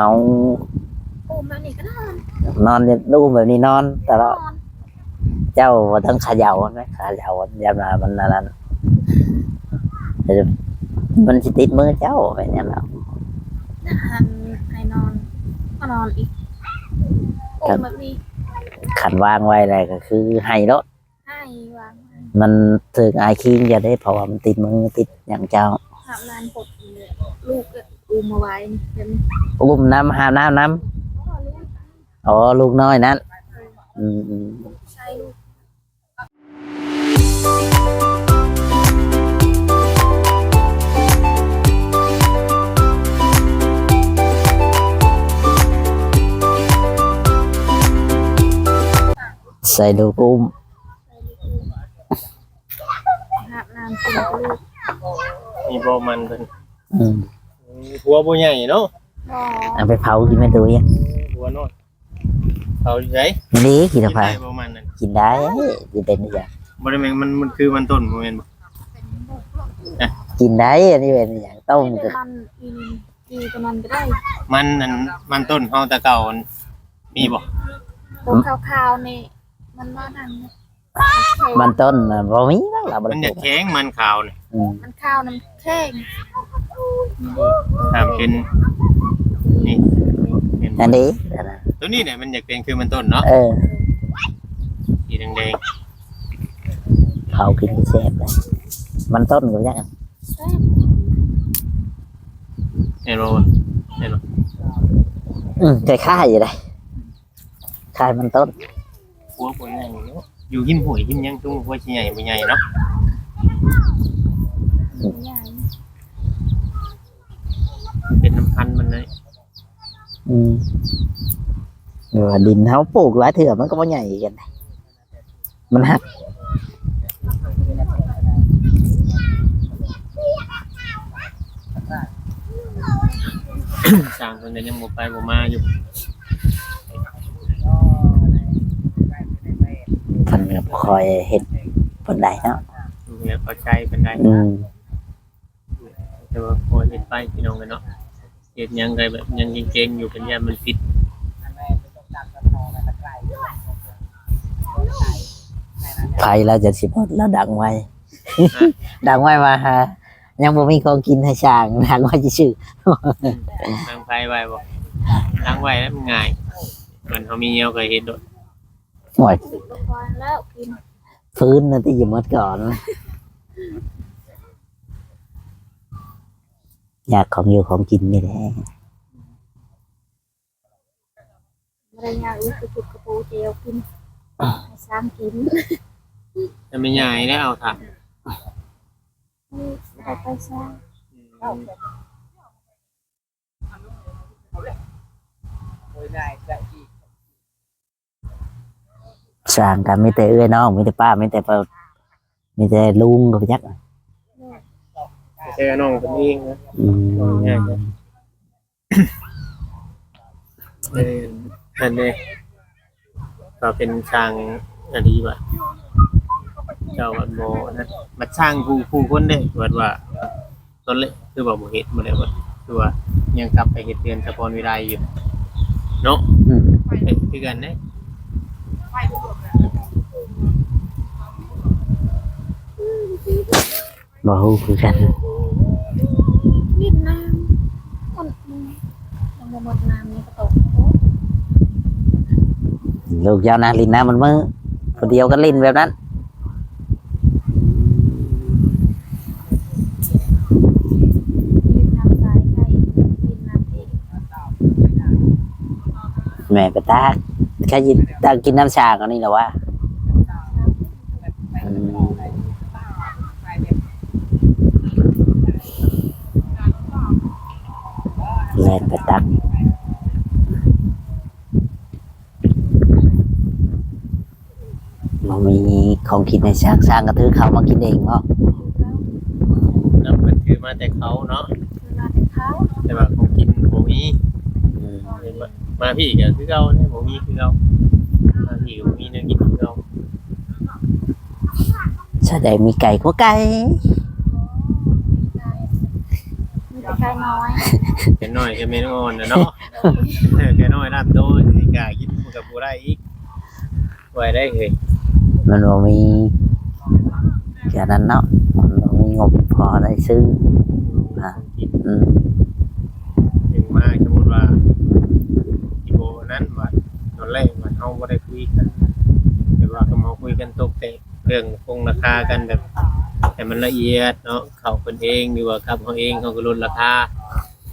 เอาปูแบบนี้ก็นอน นอนดูแบบนี้นอนตลอด นอน เจ้าว่าทั้งเขย่าไหมเขย่ายามนามันนั้นมันสิติดมือเจ้าไปเนี่ยแล้ว นะหันให้นอนก็นอนอีกปูแบบนี้ ขันวางไว้อะไรก็คือให้รถ ให้วางไว้ มันถึงอายคิงจะได้เพราะว่ามันติดมือติดอย่างเจ้า หาบลานปดเลยลูกก็อุ้มมาไว้เป็น อุ้มน้ำหาน้ำพ่อลูก อ๋อลูกน้อยนั้นอืม ใช่ลูก ใส่ลูกอุ้ม หาบลานปดลูก มีบ่มันเพิ่น อืม หัวบ่ใหญ่เนาะ บ่ เอาไปเผากินไม่ดูยัง หัวน้อยเขาอยู่ไส นี่กิน กิ ไป นได้บ่มันนั่น กินได้กินเป็นอย่าง บ่ได้แม่นมันคือมันต้นบ่แม่นบ่ กินได้อันนี้เป็นอย่างต้ม ไม่ ก็ ได้มันอีตัวนั้นก็ได้ มันนั่นมันต้นเฮาแต่เก่าอันมีบ่ ตัวขาวๆนี่มันว่านั่นเนี่ย มันต้นน่ะบ่มีแล้วล่ะบ่ มันอ ได้ ยากแข็งมันขาวนี่ อืม มันข้าวน้ำแข็ง ถ้าเป็นนี่เห็นบ่ อันนี้ ตัวนี้เนี่ยมันอยากเป็นคือมันต้นเนาะ เออ สีแดง เผากินแซ่บเลยมันต้นก็ยัง แซ่บ ๆเห็นบ่เห็นบ่ คล้ายๆอยู่เลยคล้ายมันต้น หัวบ่ใหญ่เนาะอยู่หินห้วยหินหยังตุ้งหัวสิใหญ่บ่ใหญ่เนาะ ใหญ่ เป็นน้ำพันธุ์มันเลย อืมเออดินเขาปลูกหลายเถื่อมันก็บ่ใหญ่กันมันหัก สร้างเพิ่นก็ยังบ่ไปบ่มาอยู่ เพิ่นก็คอยเห็ดเพิ่นได้เนาะ อยู่แล้วเข้าใจเพิ่นได้ อืม แต่ว่าพอเห็นไปพี่น้องกันเนาะเห็นยังไงแบบยังเก่งๆอยู่เป็นยามันฟิต ไผเราจะสิบดแล้วดังไว้ ดังไว้มาฮะยังบ่มีของกินให้ช้างดังไว้ชื่อ ตั้งไฟไว้บ่ตั้งไว้แล้วมันง่ายมันเขามีเงี้ยวเคยเห็นโดด หน่อย สึกละครแล้วกิน ฟื้นนะที่อยู่หมดก่อนอยากของอยู่ของกินนี่แหละ อะไรเงี้ยอุ้ยกระปุกกระปูเจียวกินให้ช้างกิน จะไม่ใหญ่ได้เอาถ่าน นี่ได้ไปช้าง สร้างกันมีแต่เอื้อยน้องมีแต่ป้ามีแต่เปามีแต่ลุงกับยักษ์ แค่น้องคนเองนะ อืม ง่ายเลยอันนี้ก็เป็นช่างอันนี้ว่าเจ้าวัดโมนะมาช่างผู้คนเด้วัดว่าต้นเล็กคือว่าบ่เฮ็ดบ่ได้ว่าคือว่ายังกลับไปเฮ็ดเรียนเฉพาะวิไลอยู่เนาะ อืม คือกันเด้ บ่ฮู้คือกัน นิดน้ำคนยังบ่หมดน้ำนี่ก็ตก ลูกยาวนาลินน้ำมันมือคนเดียวก็ลินแบบนั้น กินน้ำใสใส่กินน้ำเอง แม่ก็ตากแค่ยินตากกินน้ำชาก็นี่แหละว่าอืมแล่นไปตักมันมีของกินในช้างสร้างกระทือเขามากินเองเนาะ แล้วเพิ่นถือมาแต่เขาเนาะ คือมาแต่เขา แต่ว่าของกินบ่มี อืม มาพี่ก็คือเก่าเนี่ยบ่มีคือเก่ามาพี่ก็บ่มีเนื้อกินคือเก่า แสดงมีไก่กว่าไก่ มีแต่ ไก่น้อย แกน้อยแกไม่อ่อนนะเนาะแกน้อยน้ำโตสิกากินกับบัวได้อีกไว้ได้เลย มันบ่มีแค่นั้นเนาะมันบ่มีงบพอได้ซื้ออืม ถึงมาสมมติว่าอีโบนั้นว่าตอนแรกว่าเขาไม่ได้คุยกันแต่ว่าก็มาคุยกันตกแต่เรื่องคงราคากันแบบแต่มันละเอียดเนาะเขาคนเองหรือว่ากับเขาเองเขาก็ลดราคา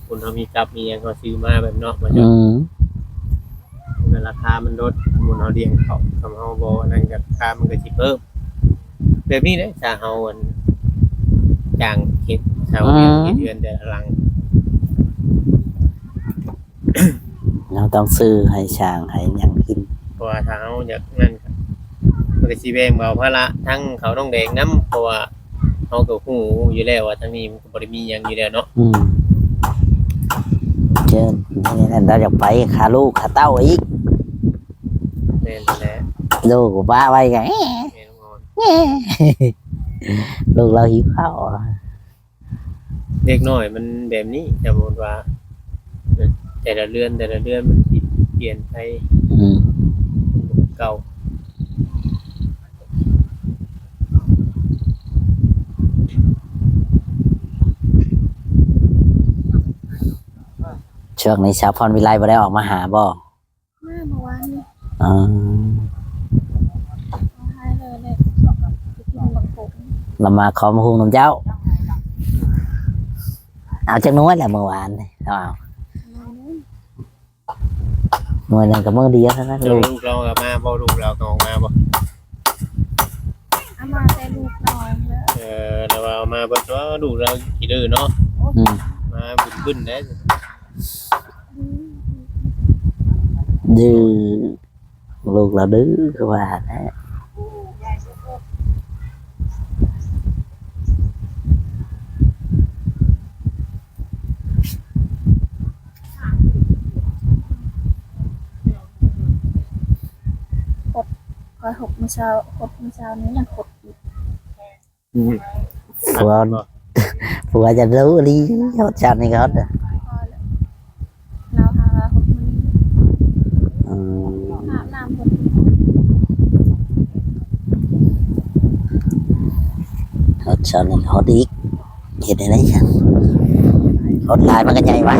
คนเขามีกับมีอย่างเขาซื้อมาแบบเนาะมันจะ อืม ราคามันลดมูลเขาเลี้ยงเขาทำเขาบอกนั่นกับราคามันก็สิเพิ่มแบบนี้เลยถ้าเขาอันจ้างเฮ็ดชาวเฮ็ดเดือนแต่ละหลัง เราต้องซื้อให้ช้างให้หยังกิน เพราะว่าถ้าเขาอยากนั่นก็มันก็สิแบ่งเบาภาระทั้งเขาต้องแดงน้ำเพราะว่าเขาก็ฮู้อยู่แล้วว่าทั้งนี้มันก็บ่ได้มีหยังอยู่แล้วเนาะ อืมเชิญนี่นั่นเราอยากไปขาลูกขาเต้าอีก แม่นแหละ ลูกบ้าไว้ไง แม่นอ่อน ลูกเราหิวข้าวอ่ะ เด็กน้อยมันแบบนี้สมมุติว่าแต่ละเดือนมันสิเปลี่ยนไป อืม เก่า ช่วงนี้ชาวพรวิไลบ่ได้ออกมาหาบ่ มาเมื่อวานนี้ อ๋อ เอาให้เลยเลยไปกินบักผม เรามาขอมาหุงน้ำเจ้า เอาจากน้อยแหละเมื่อวานนี่เอาหน่วยหนึงกับมือเดียวเท่านั้น เดี๋ยว ลูก ลูกเราก็มาบ่ลูกเราก็ออกมาบ่ เอามาแต่ลูกน้อยแล้ว แต่ว่าเอามาเบิดว่าลูกเราขี้ดื้อเนาะ อืม มาบึ้นๆเด้ ดื้อลูกเราดื้อคือว่านะ คอย6 มื้อเช้า6 มื้อเช้านี้ยังขดอยู่ ผัวผัวจะรู้ดีเขาจัดนี่เขาเด้อ พอแล้วเราหา6 มื้อนี้ อืม อาบน้ำคน เขาจัดนี่เขาดีเห็นได้ไหมจังเขาลายมันก็ใหญ่ไว้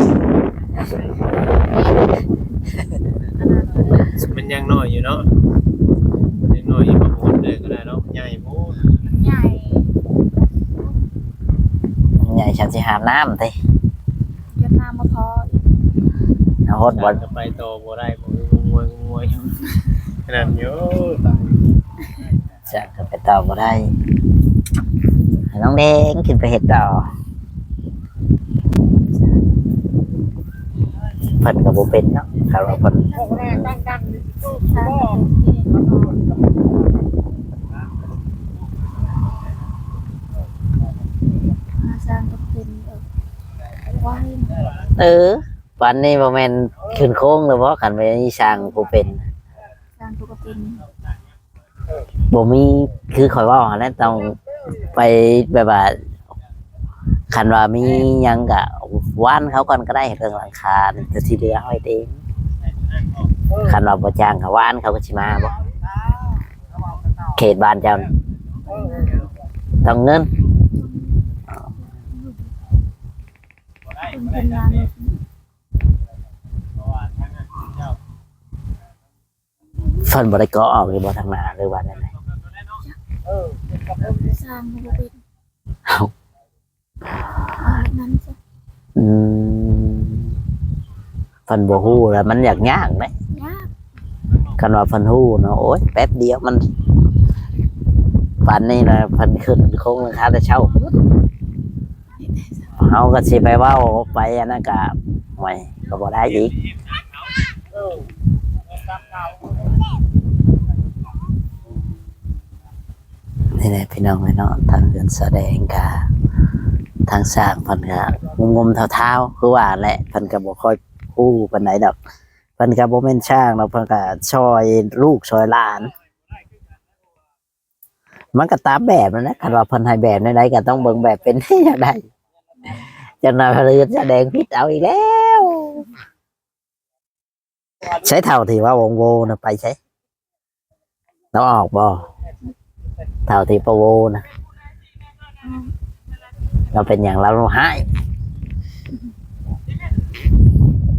มันยังน้อยอยู่เนาะยังน้อยอยู่บ่หมดเลยก็ได้เนาะใหญ่โพด ใหญ่ ใหญ่ฉันสิหามน้ำติ ยดน้ำมาพออีก เอาฮดบอล จะไปต่อบ่ได้บ่งวยขนาดนี้โอ้ตาย จะก็ไปต่อบ่ได้ให้น้องแดงขึ้นไปเห็ดต่อเพิ่นก็บ่เป็นเนาะถ้าว่าเพิ่น ทางที่มาสร้างก็เป็นไว้ วันนี้บ่แม่นขึ้นโค้งเลยบ่คันไปนี่สร้างผู้เป็น สร้างก็เป็น บ่มีคือข่อยเว่าหั่นแหละต้องไปแบบว่าคันว่ามีหยังก็ว่านเขาก่อนก็ได้เรื่องหลังคาแต่ที่เหลือเอาไว้เองคันว่าบ่จ้างก็ว่านเขาก็สิมาบ่เขตบ้านเจ้านี่ต้องเงิน เป็นงานเลย เพิ่นบ่ได้ก่อออกหรือบ่ทางหน้าหรือว่าจังได สร้างก็เป็น เอ้า นั้นจ้ะ อืมเพิ่นบ่ฮู้แล้วมันยากเด้ ยาก คันว่าเพิ่นฮู้เนาะโอ๊ยแป๊บเดียวมันปานนี้นะเพิ่นขึ้นโครงราคาแต่เช้าเฮาก็สิไปเว้าไปอันนั้นก็ห่วยก็บ่ได้อีกนี่แหละพี่น้องเนาะทางเดินแสดงกะทางสร้างเพิ่นก็งมๆเท้าๆคือว่าแหละเพิ่นก็บ่ค่อยฮู้ปานใดดอกเพิ่นก็บ่แม่นช่างเนาะเพิ่นก็ช่วยลูกช่วยหลาน มันก็ตามแบบนั่นแหละคันว่าเพิ่นให้แบบใดๆก็ต้องเบิ่งแบบเป็น อย่างใดจ จะนำเรือแสดงพิษเอาอีกแล้วใช้เท่าที่ว่าวงโวนะไปใช้เราออกบ่เท่าที่ปะโวนะเราเป็นอย่างเราหาย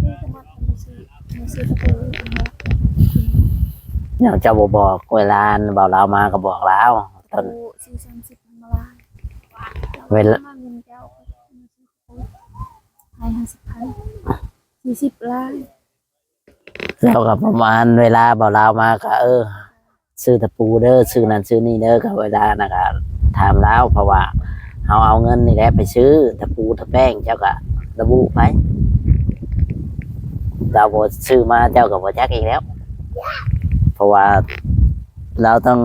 พี่ก็มาซื้อตะปู เนี่ยเจ้าบ่บอกเวลาเบาเรามาก็บอกแล้วตอน ซื้อ30มาลาย เวลา เงินเจ้าให้50,000 40ล้าน เราก็ประมาณเวลาเบาเรามาก็ซื้อตะปูเด้อซื้อนั่นซื้อนี่เด้อก็เวลานะก็ถามแล้วเพราะว่าเอาเงินนี่แหละไปซื้อตะปูตะแป้งเจ้าก็ระบุไปเราบ่ซื้อมาเจ้าก็บ่จักอีกแล้ว เพราะว่าเราต้อง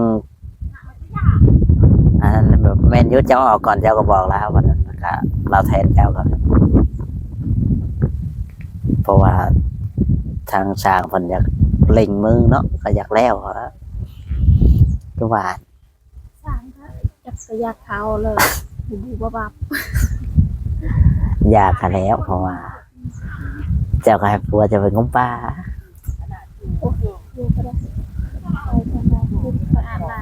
อันนั้นแบบแมนยูเจ้าออกก่อนเจ้าก็บอกแล้ววันนั้นก็เราแทนเจ้าก็เพราะว่าทางสร้างเพิ่นอยากเล็งมือเนาะก็อยากแล้วก็ว่า สามค่ะอยากเขาเลยบูบับ อยากกันแล้วเพราะว่า เจ้าก็ให้ผัวจะเป็นงมป่า ดูก็ได้ไปทำงานขึ้นไปอาบน้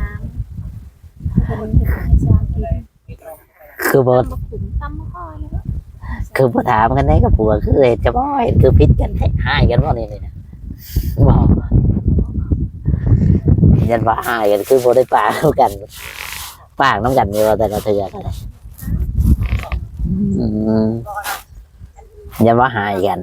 ำจะเป็นให้สร้างกิน คือบ่ ตำมะขุ่มตำมะข้อนี่ คือบ่ถามกันได้กับผัวคือเห็นจะบ่เห็นคือพิษกันหายกันบ่นี่เลยนะบ่ยันว่าหายกันคือบ่ได้ปากน้ำกันปากน้ำกันนี่ว่าแต่ละเทื่อกันเลยยันว่าหายกัน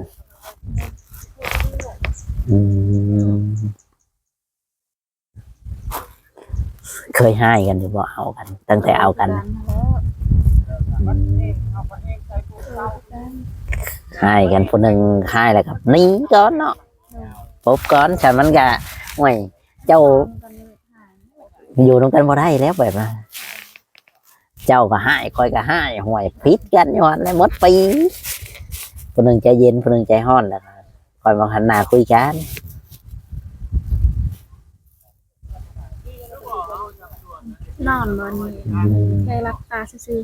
เคยให้กันหรือบ่เอากัน ตั้งแต่เอากันให้กันคนหนึ่งให้แล้วครับหนี่ก้อนเนาะปุ๊บก้อนฉันมันกะห่วยเจ้าอยู่ตรงกันบ่ได้แล้วแบบนั้นเจ้าก็ให้คอยก็ให้ห่วยพิษกันอยู่แล้วหมดปีคนหนึ่งใจเย็นคนหนึ่งใจห้อนแล้วคอยมาหันหน้าคุยกัน นอนบนใจรักตาซื่อ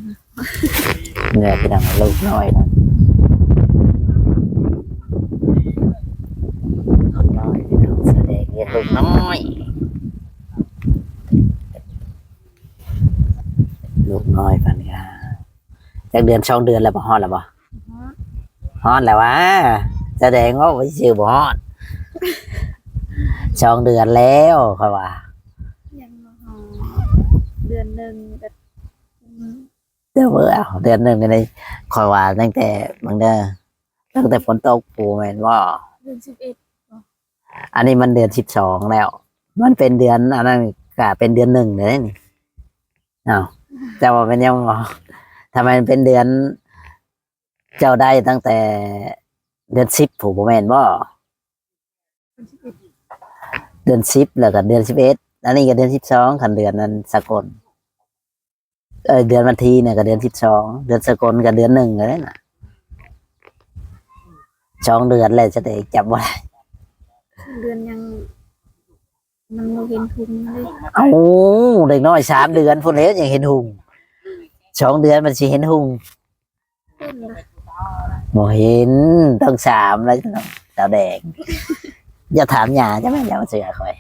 เหนื่อยไปดังลูกน้อยนะคนน้อยพี่น้องแสดงเรียนลูกน้อยลูกน้อยปันกาจากเดือนสองเดือนแล้วบ่ฮอดแล้วบ่ฮอดแล้ววะแสดงว่าไม่ชื่อบ่ฮอดสองเดือนแล้วเขาว่า ๆยังเดือนหนึ่งแต่ เดือนเดือนหนึ่งในคอยว่าตั้งแต่บางเด้อตั้งแต่ฝนตกปูแม่นว่า เดือน11 อันนี้มันเดือน12แล้ว มันเป็นเดือนอันนั้นก็เป็นเดือนหนึ่งเลยนี่อ้าวแต่ว่าเป็นยังไงทำไมมันเป็นเดือน เจ้าได้ตั้งแต่เดือน10ผูกแม่นบ่เดือน10แล้วก็เดือน11อันนี้ก็เดือน12คันเดือนนั้นสกลเดือนวันทีเนี่ยก็เดือน12เดือนสกลก็เดือนหนึ่งเลยน่ะ2 เดือนเลยจะได้จับว่า เดือนยังมันโมเห็นทุนเลย เอ้าเด็กน้อย3 เดือนพุ่นแล้วยังเห็นหุง2 เดือนมันสิเห็นหุง ต้นนะ บ่เห็นต้อง3แล้วดาวแดงอย่าถามหยาจะไม่อย่ามาเสือคอย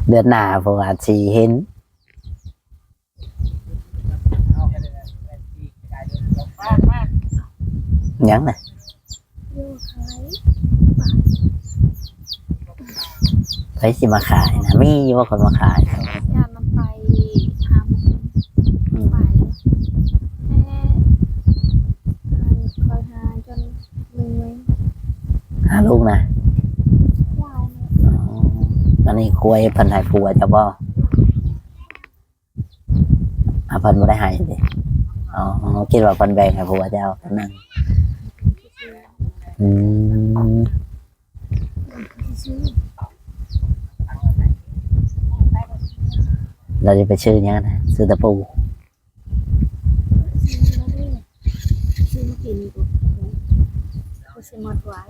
เดือนหน้าพวกอาจสิเห็นยังน่ะ โยกขาย ใครสิมาขายนะมีอยู่ว่าคนมาขาย ยามันไปทำไปแม่คอยหาจนมือ หาลูกนะ วาย อ๋ออันนี้คุยเพันหายผัวจะบ่เพันบ่ได้ใหายดิอ๋อคิดว่าเพันแบ่งให้ผัวเจ้าคนนั่งอืมเราจะไปชื่อยังนะซื้อตะปู ซื้อมากินกูเขาซื้อมาไว้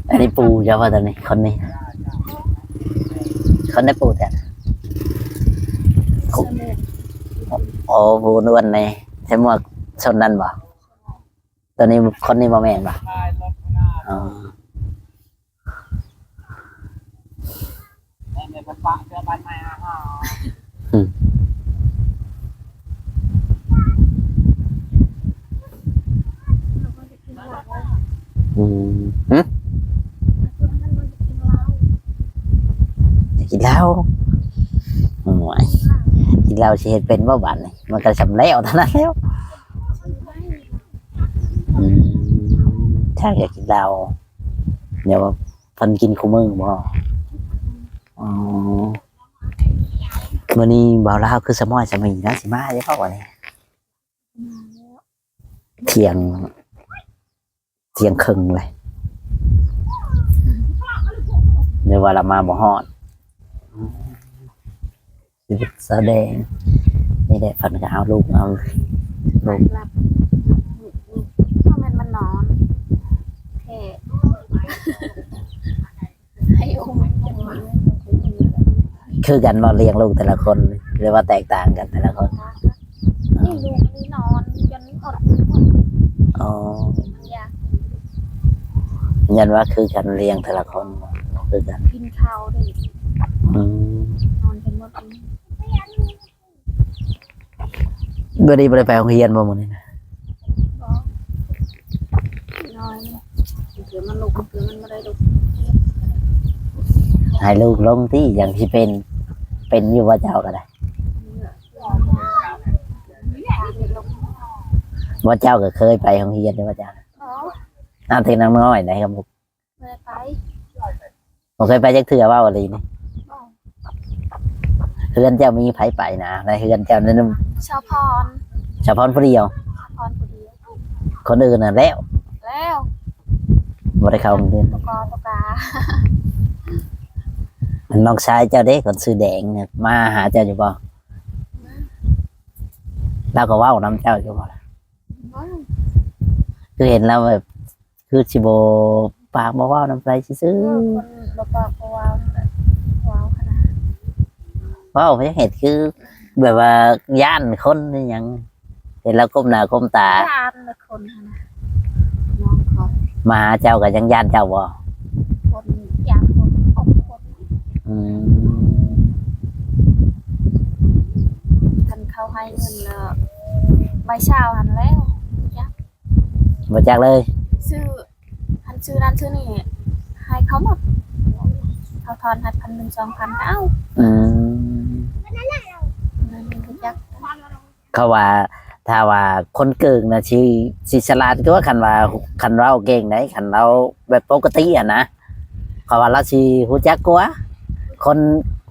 ไอ้ นนี้ปูจะว่าตอนนี้คนนี้คนได้ปูแต่ สมุด โอ้ปูนวลในใช่หมวกชนนั่นบ่ตอนนี้คนนี้บ่แม่นบ่อ๋ออืม เราก็จะกินเหล้า อืมหึ คนนั้นมันจะกินเหล้า จะกินเหล้าโอ้ยกินเหล้าสิเฮ็ดเป็นบ่บัดนี่มันก็สำแล้วเท่านั้นแล้ว ซื้อให้ อืมถ้าอยากกินเหล้าเดี๋ยวว่าเพิ่นกินคู่มื้อบ่อ๋อมื้อนี้บ่าวลาวคือสมอยสมิงนะสิมาได้เปล่าวะนี่ มาแล้ว เที่ยงครึ่งเลยเดี๋ยวว่าเรามาบ่ฮอดชีวิตแสดงนี่แหละเพิ่นก็เอาลูกเอา หลับเพราะมันนอนแค่ให้อุ้มจังหวะ คือกันบ่เลี้ยงลูกแต่ละคนหรือว่าแตกต่างกันแต่ละคน นี่ลูกนี่นอนจนอด อ๋อ อยาก ยันว่าคือกันเลี้ยงแต่ละคนคือกัน กินข้าวด้วย อืม นอนจนหมด บ่ได้ไปโรงเรียนบ่มื้อนี้นะ นอนเดี๋ยวมันลุกเดี๋ยวมันไม่ได้ลุก ให้ลูกลงที่อย่างที่เป็นอยู่ว่าเจ้าก็ได้ว่าเจ้าก็เคยไปโรงเรียนด้วยว่าเจ้า อ๋อ น้าที่น้น้อยไหนครับผม ไม่ได้ไป ผมเคยไปจักเทื่อว่าอะไรนี่เฮือนเจ้ามีไผไปนะในเฮือนเจ้านั้น ชาวพร เฉพาะผู้เดียว ชาวพรคนเดียว คนอื่นน่ะแล้ว แล้ว บ่ได้เข้าโรงเรียน ตกกา มันน้องชายเจ้าเด้คนซื้อแดงเนี่ยมาหาเจ้าอยู่บ่เราก็เว้านํเจ้าอยู่บ่ล่ะคือเห็นแล้วแบบคือสิบ่ปากบ่เว้านำไปซื่อ คนบปากว้าวว้าวขนาด ๆเว้าไปเห็นคือ แบบว่าย่านคนนี่หยังเห็นแล้วก้มหน้าก้มตา ยานเลยคนขนาดน้องเขา มาหาเจ้าก็ยังย่านเจ้าบ่ คนอยากคนออกคน อืม ทันเขาให้เงินใบเช้าหันแล้ว บ่จักเลย ซื้อหันซื้อนั่นซื้อนี่ให้เขาหมดเขาทอนให้1,000 2,000เอ้า อืม เงินทุกอย่าง เขาว่าถ้าว่าคนเก่งนะสิฉลาดก็ว่าคันว่าคันเราเก่งได้คันเราแบบปกติอ่ะนะเขาว่าเราสิฮู้จักกว่าคน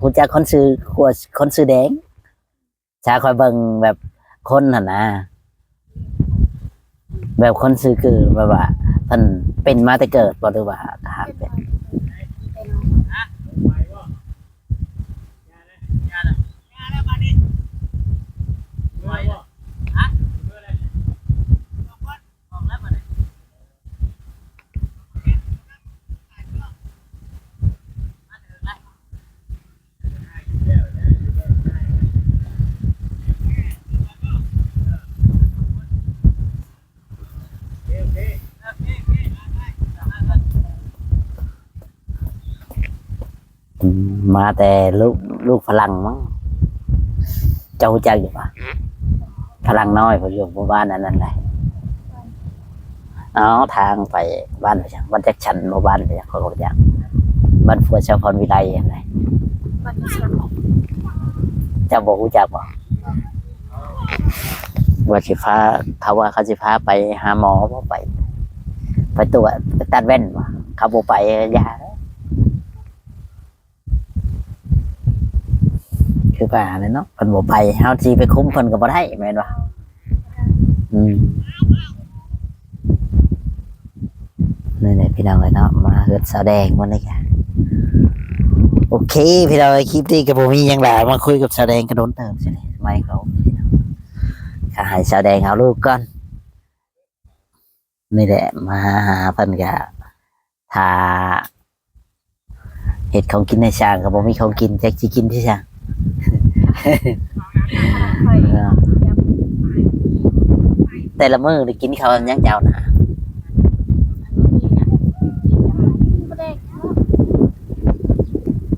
ฮู้จักคนซื้อกว่าคนซื้อแดงชาคอยเบิ่งแบบคนหั่นนะแบบคนซื้อคือแบบว่าเพิ่นเป็นมาแต่เกิดบ่หรือว่าทหารเป็น มาแต่ลูกพลังมั้งเจ้ารู้จักอยู่ปะพลังน้อยผมอยู่หมู่บ้านนั้นแหละอ๋อทางไปบ้านไปจังบ้านแจ็คชันหมู่บ้านไปจังเขาก็จักบ้านฟัวชาวพรวิไลอะไร มันจะสนุก เจ้าบอกรู้จักบ่ว่าสิพาเขาว่าเขาสิพาไปหาหมอบ่ไปตรวจไปตัดแว่นบ่เขาบ่ไปยาคือป่าเลยเนาะเพิ่นบ่ไปเฮาสิไปคุ้มเพิ่นก็บ่ได้แม่นบ่อืมนี่แหละพี่น้องเอ้ยเนาะมาเฮือดสาวแดงมื้อนี้กันโอเคพี่น้องเอ้ยคลิปนี้ก็บ่มีหยังหลายมาคุยกับสาวแดงก็โดนเติมใช่ไหมไม่เขาข้าให้สาวแดงเอาลูกก่อนนี่แหละมาหาเพิ่นก็ ถ้าเห็ดของกินในช้างก็บ่มีของกินแจ็คสิกินที่ช้าง ค่อยย แต่ละมื้อได้กินข้าวยังเจ้านะ บ่ได้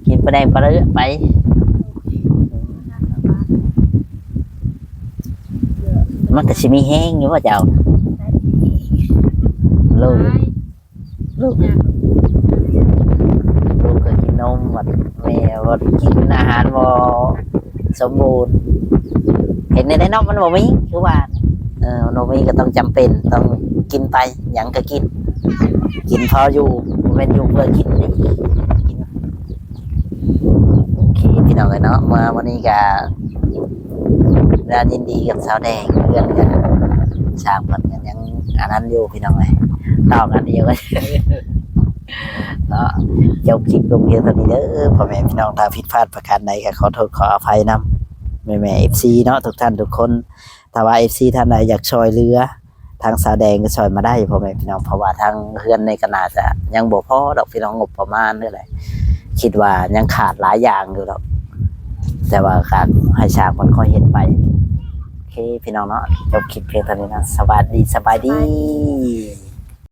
กินไปได้ไปเรื่อยไปมันก็สิมีแห้งอยู่ว่าเจ้าลูกลูกลูกก็กินนมวัดแม่วัดกินอาหารบ่สมบูรณ์เห็นในนอกมันบ่มีคือว่าโนมีก็ต้องจำเป็นต้องกินไปหยังก็กิน กินพออยู่บ่แม่นอยู่เพื่อกินนี่กินโอเคพี่น้องเอ้ยเนาะมาวันนี้ก็ได้ยินดีกับสาวแดงเรื่องกันฉากมันกันยังอันนั้นอยู่พี่น้องเอ้ยต่อกันเดียวกัน เนาะจบคลิปลงเพียงเท่านี้เด้อพ่อแม่พี่น้องถ้าผิดพลาดประการใดก็ขอโทษขออภัยนำแม่ๆ FC เนาะทุกท่านทุกคนถ้าว่า FC ท่านใดอยากช่วยเหลือทางสาวแดงก็ช่วยมาได้พ่อแม่พี่น้องเพราะว่าทางเฮือนในก็น่าจะยังบ่พอดอกพี่น้องงบประมาณเท่าไหร่คิดว่ายังขาดหลายอย่างอยู่ดอกแต่ว่าการให้ฉากมันค่อยเห็นไปโอเคพี่น้องเนาะจบคลิปเพียงเท่านี้นะสวัสดีสบายดี